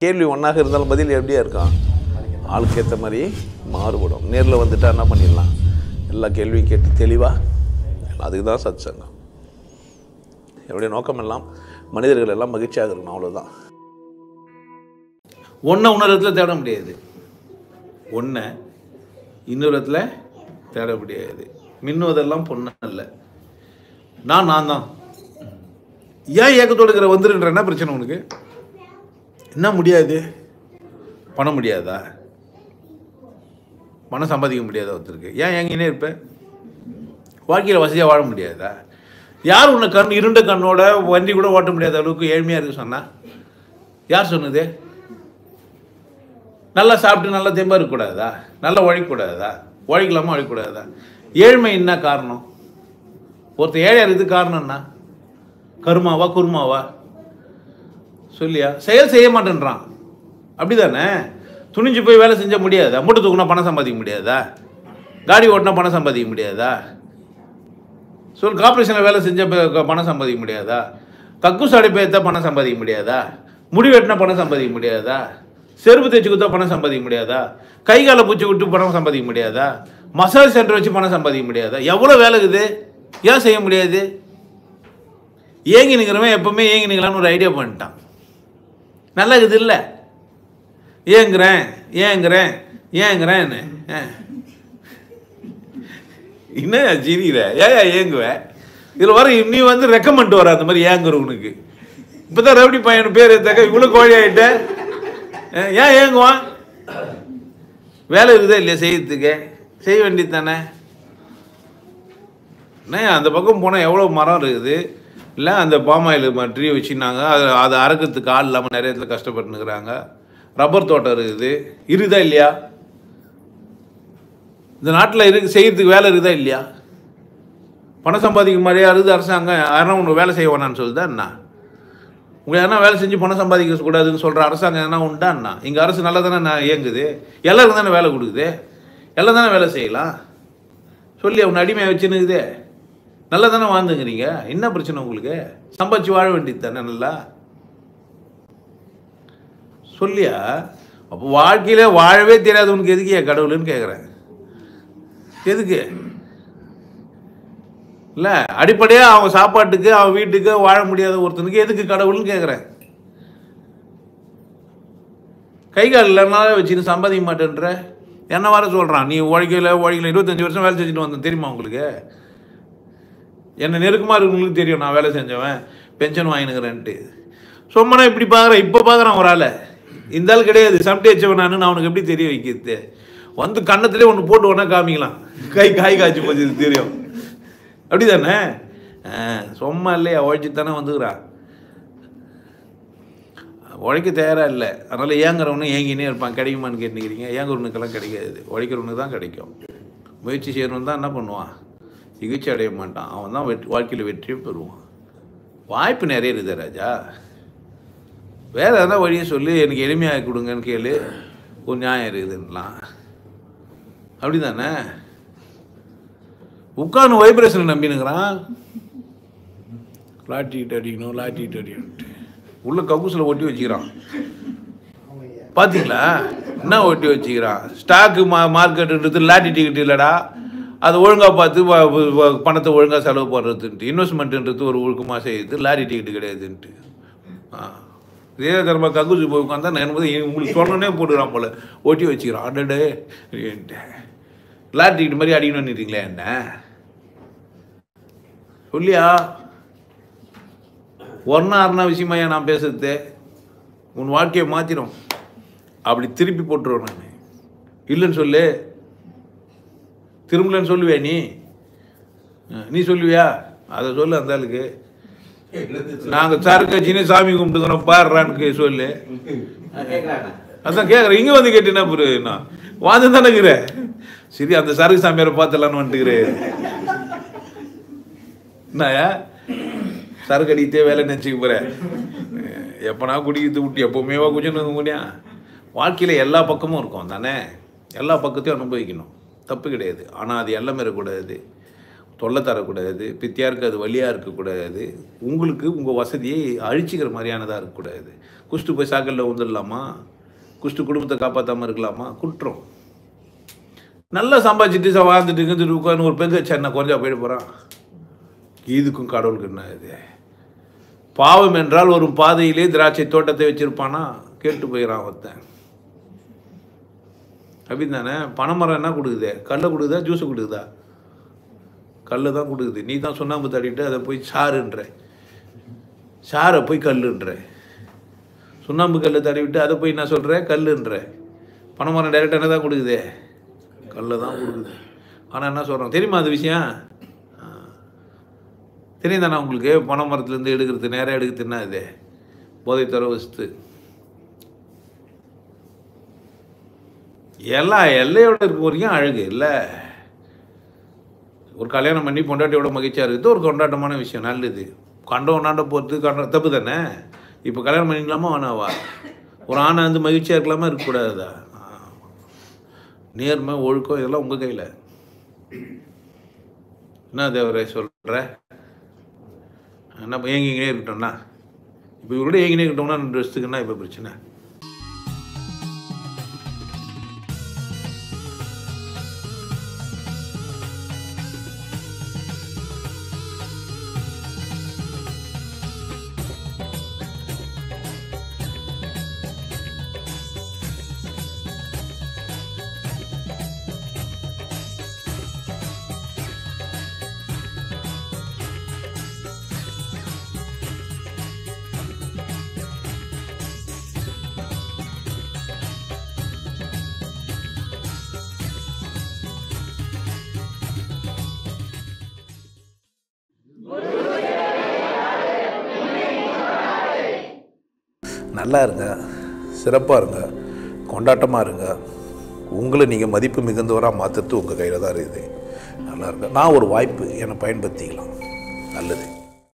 கேள்வி ஒன்றாக இருந்தாலும் பதில் எப்படியா இருக்கும்? ஆளுக்கு ஏற்ற மாதிரி மாறுபடும். நேரில் வந்துட்டா என்ன பண்ணிடலாம்? எல்லா கேள்வியும் கேட்டு தெளிவாக, அதுக்கு தான் சத் சங்கம். என்னுடைய நோக்கம் எல்லாம் மனிதர்கள் எல்லாம் மகிழ்ச்சியாக இருக்கணும், அவ்வளோதான். ஒன்றை இன்னொருத்தில் தேட முடியாது, ஒன்றை இன்னொருத்தில் தேட முடியாது. மின்னுவதெல்லாம் பொண்ணு இல்லை. நான் தான் ஏன் ஏக்கத்தோடு இருக்கிற வந்துருன்ற என்ன பிரச்சனை உனக்கு? என்ன முடியாது? பணம் முடியாதா? பணம் சம்பாதிக்க முடியாதா? ஒருத்தருக்கு ஏன் எங்கேனே இருப்பேன்? வாழ்க்கையில் வசதியாக வாழ முடியாதா? யார் உன்னை இருண்ட கண்ணோட வண்டி கூட ஓட்ட முடியாத அளவுக்கு ஏழ்மையாக இருக்கு சொன்னா? யார் சொன்னது? நல்லா சாப்பிட்டு நல்லா தெம்பாக இருக்கக்கூடாதா? நல்லா உழைக்கக்கூடாதா? உழைக்கலாமா உழைக்கக்கூடாதா? ஏழ்மை என்ன காரணம்? ஒருத்தர் ஏழையாக இருக்குது காரணம் என்ன? கருமாவா குருமாவா? சொல்லியா? செயல் செய்ய மாட்டேன்றான், அப்படி தானே? துணிஞ்சு போய் வேலை செஞ்ச முடியாதா? மூட்டை தூக்குனா பணம் சம்பாதிக்க முடியாதா? காடி ஓட்டினா பணம் சம்பாதிக்க முடியாதா? சொல். கார்பரேஷனில் வேலை செஞ்ச பணம் சம்பாதிக்க முடியாதா? கக்கூஸ் அடைப்பேற்ற பணம் சம்பாதிக்க முடியாதா? முடி வெட்டினா பணம் சம்பாதிக்க முடியாதா? செருப்பு தைச்சு கொடுத்தா பணம் சம்பாதிக்க முடியாதா? கை காலை பூச்சி விட்டு பணம் சம்பாதிக்க முடியாதா? மசாஜ் சென்டர் வச்சு பணம் சம்பாதிக்க முடியாதா? எவ்வளோ வேலை இருக்குது, ஏன் செய்ய முடியாது? ஏங்கி நிற்கிறவன் எப்பவுமே ஏங்கி நிற்கலான்னு ஒரு ஐடியா பண்ணிட்டான். நல்லா இருக்குது இல்லை? ஏங்குறேன் ஏங்குறேன் ஏங்குறேன்னு என்ன சிரிக்கிற? ஏன் ஏங்குவேன்? இதில் வர நீ வந்து ரெக்கமெண்ட் வர அந்த மாதிரி ஏங்குற உனக்கு. இப்போ தான் ரவுடி பையன் பேர் எடுத்தாக்க இவ்வளோ கோழி ஆகிட்ட. ஏன் ஏங்குவான்? வேலை இருக்குதா இல்லையா செய்யறதுக்கு? செய்ய வேண்டியது தானே. அந்த பக்கம் போனால் எவ்வளோ மரம் இருக்குது இல்லை? அந்த பாமாயில் ட்ரீ வச்சுனாங்க, அதை அறக்கிறதுக்கு ஆள் இல்லாமல் நிறைய இடத்துல கஷ்டப்பட்டுனுக்குறாங்க. ரப்பர் தோட்டம் இருக்குதா இல்லையா? இந்த நாட்டில் செய்யறதுக்கு வேலை இருக்குதா இல்லையா? பணம் சம்பாதிக்க மாதிரியா இருக்குது அரசாங்கம்? யாரும் உனக்கு வேலை செய்ய வேணான்னு சொல்லுதா என்ன? உங்களை எதனா வேலை செஞ்சு பணம் சம்பாதிக்க கூடாதுன்னு சொல்கிற அரசாங்கம் எதனா உண்டா என்ன? இங்கே அரசு நல்லா தானே இயங்குது, எல்லாருக்கும் தானே வேலை கொடுக்குது, எல்லாம் தானே வேலை செய்யலாம். சொல்லி அவனை அடிமையாக வச்சுன்னுக்குதே, நல்லா தானே வாழ்ந்துங்கிறீங்க. என்ன பிரச்சனை உங்களுக்கு? சம்பாதிச்சு வாழ வேண்டியது தானே நல்லா. சொல்லியா? அப்போ வாழ்க்கையில் வாழவே தெரியாது உனக்கு எதுக்கு ஏன் கடவுள்னு கேட்குறேன். எதுக்கு இல்லை? அடிப்படையாக அவன் சாப்பாட்டுக்கு அவன் வீட்டுக்கு வாழ முடியாத ஒருத்தனுக்கு எதுக்கு கடவுள்னு கேட்குறேன். கை கால் இல்லைனாலே வச்சுன்னு சம்பாதிக்க மாட்டேன்ற என்ன வர சொல்கிறான்? நீ உழைக்கல 25 வருஷம் வேலை செஞ்சுட்டு வந்தேன் தெரியுமா உங்களுக்கு? என்னை நெருக்கமாக இருக்குங்களுக்கு தெரியும் நான் வேலை செஞ்சவன் பென்ஷன் வாங்கினுக்கிறேன்ட்டு. சும்மா இப்படி பார்க்குறேன், இப்போ பார்க்குறான் ஒரு ஆளை. இந்த ஆள் கிடையாது, சம்டி வச்சவன் நான் அவனுக்கு எப்படி தெரிய வைக்கிறது? வந்து கண்ணத்துலேயே ஒன்று போட்டு ஒன்றா காமிக்கலாம், காய் காய்ச்சி போச்சு தெரியும், அப்படி தானே? சும்மா இல்லையா? உழைச்சி தானே வந்துக்கிறான். உழைக்க தயாராக இல்லை, அதனால் ஏங்குறவனு ஏங்கினே இருப்பான். கிடைக்குமான்னு கேட்டுக்கிறீங்க? ஏங்குறவனுக்கெல்லாம் கிடைக்காது, உழைக்கிறவனுக்கு தான் கிடைக்கும். முயற்சி செய்யறவன் தான் என்ன பண்ணுவான்? சிகிச்சை அடைய மாட்டான். அவன் தான் வாழ்க்கையில் வெற்றியும் பெறுவான். வாய்ப்பு நிறைய இருக்குது ராஜா. வேறு எதனா வழியை சொல்லி எனக்கு எளிமையாக கொடுங்கன்னு கேளு, ஒரு நியாயம் இருக்குதுன்னலாம், அப்படி தானே? உட்காந்து வைப்ரேஷனை நம்பினுங்கிறான். லாட்டிக்கிட்டு அடிக்கணும்ட்டு உள்ள கக்கூசில் ஒட்டி வச்சுக்கிறான். பார்த்தீங்களா என்ன ஒட்டி வச்சுக்கிறான்? ஸ்டாக்கு மார்க்கெட்டுன்றது லாட்டி டிக்கெட் இல்லைடா, அது ஒழுங்காக பார்த்து பணத்தை ஒழுங்காக செலவு பண்ணுறதுன்ட்டு. இன்வெஸ்ட்மெண்ட்டுன்றது ஒரு ஒழுக்கமாக செய்யுது, லாரி டிக்கெட்டு கிடையாதுன்ட்டு. இதே தர்மா கக்கூசி போய் உட்காந்தா நான் உங்களுக்கு சொன்னோன்னே போட்டுக்கிறான் போல, ஒட்டி வச்சுக்கிறான். அடடே லாரி டிக்கெட் மாதிரி அடிக்கணும்னுட்டீங்களே என்ன? சொல்லியா? ஒன்னா விஷயமா நான் பேசுறது உன் வாழ்க்கையை மாற்றிடும். அப்படி திருப்பி போட்டுருவேன் நான். இல்லைன்னு சொல்லு, திரும்பலன்னு சொல்லுவியா? நீ சொல்லுவியா? அதை சொல்லு அந்த ஆளுக்கு. நாங்கள் சரக்கச்சின்னு சாமி கும்பிட்டுக்கிறோம் பாடுறான்னு சொல்லு. அதான் கேட்குறேன். இங்கே வந்து கேட்டீங்கன்னா புரு நான் வாழ்ந்து தானே இருக்கிறேன். சரி, அந்த சரக்கு சாமியாரை பார்த்துலான்னு வந்துட்டுக்கிறேன். என்னயா சரக்கு அடிக்கிட்டே வேலை நினச்சிக்க போகிறேன்? எப்போனா குடிக்கிறது விட்டு எப்போவுமேவா குடிச்சுன்னு முடியும்? வாழ்க்கையில் எல்லா பக்கமும் இருக்கும் தானே, எல்லா பக்கத்தையும் அனுபவிக்கணும், தப்பு கிடையாது. ஆனால் அது எல்லாம் இருக்கக்கூடாது. தொல்லை தரக்கூடாது, பித்தியாருக்கு அது வழியாக இருக்கக்கூடாது, உங்களுக்கு உங்கள் வசதியை அழிச்சிக்கிற மாதிரியானதாக இருக்கக்கூடாது. குஷ்டு போய் சாக்கலில் வந்துடலாமா? குஷ்டு குடும்பத்தை காப்பாற்றாமல் இருக்கலாமா? குற்றம். நல்லா சம்பாதிச்சுட்டு வாழ்ந்துட்டு இருந்துட்டு உட்காந்து ஒரு பெங்க வச்சா என்ன குறைஞ்சா போயிட போகிறான்? இதுக்கும் கடவுளுக்கு என்ன இது? பாவம் என்றால் ஒரு பாதையிலே திராட்சை தோட்டத்தை வச்சிருப்பானா? கேட்டு போயிடறான் ஒருத்தன். அப்படின்னு தானே. பனைமரம் என்ன கொடுக்குது? கல்லை கொடுக்குதா, ஜூஸை கொடுக்குதா? கல்லை தான் கொடுக்குது. நீ தான் சுண்ணாம்பு தட்டிட்டு அதை போய் சாருன்ற, சாரை போய் கல்லுன்ற, சுண்ணாம்பு கல்லை தடவிட்டு அதை போய் என்ன சொல்கிற? கல்லுன்ற. பனைமரம் டைரெக்டாக என்ன தான் கொடுக்குது? கல்லை தான் கொடுக்குது. ஆனால் என்ன சொல்கிறோம் தெரியுமா அது விஷயம்? தெரியும் தானே உங்களுக்கு? பனை மரத்துலேருந்து எடுக்கிறது, நேராக எடுக்கிறதுன்னா இது போதை தர வஸ்து. எல்லாம் எல்லையோட இருக்க வரைக்கும் அழகு இல்லை. ஒரு கல்யாணம் பண்ணி பொண்டாட்டியோட மகிழ்ச்சியாக இருக்குது ஒரு கொண்டாட்டமான விஷயம், நல்லது. கண்டவனாண்ட போகிறது தப்பு தானே. இப்போ கல்யாணம் பண்ணிக்கலாமா வேணாவா? ஒரு ஆணை வந்து மகிழ்ச்சியாக இருக்கலாமா, இருக்கக்கூடாதா? நேர்மை ஒழுக்கம் இதெல்லாம் உங்கள் கையில். என்ன தேவரே சொல்கிற? என்ன ஏங்கிங்கனே இருக்கட்டோம்னா, இப்போ இவரோட ஏங்கினே இருக்கட்டோம்னா 2 வருஷத்துக்குன்னா இப்போ பிரச்சனை. நல்லா இருங்க, சிறப்பாக இருங்க, கொண்டாட்டமாக இருங்க. உங்களை நீங்கள் மதிப்பு மிகுந்தவராக மாற்றுறது உங்கள் கையில் தான் இருக்குது. நல்லா இருங்க. நான் ஒரு வாய்ப்பு என்னை பயன்படுத்திக்கலாம். நல்லது.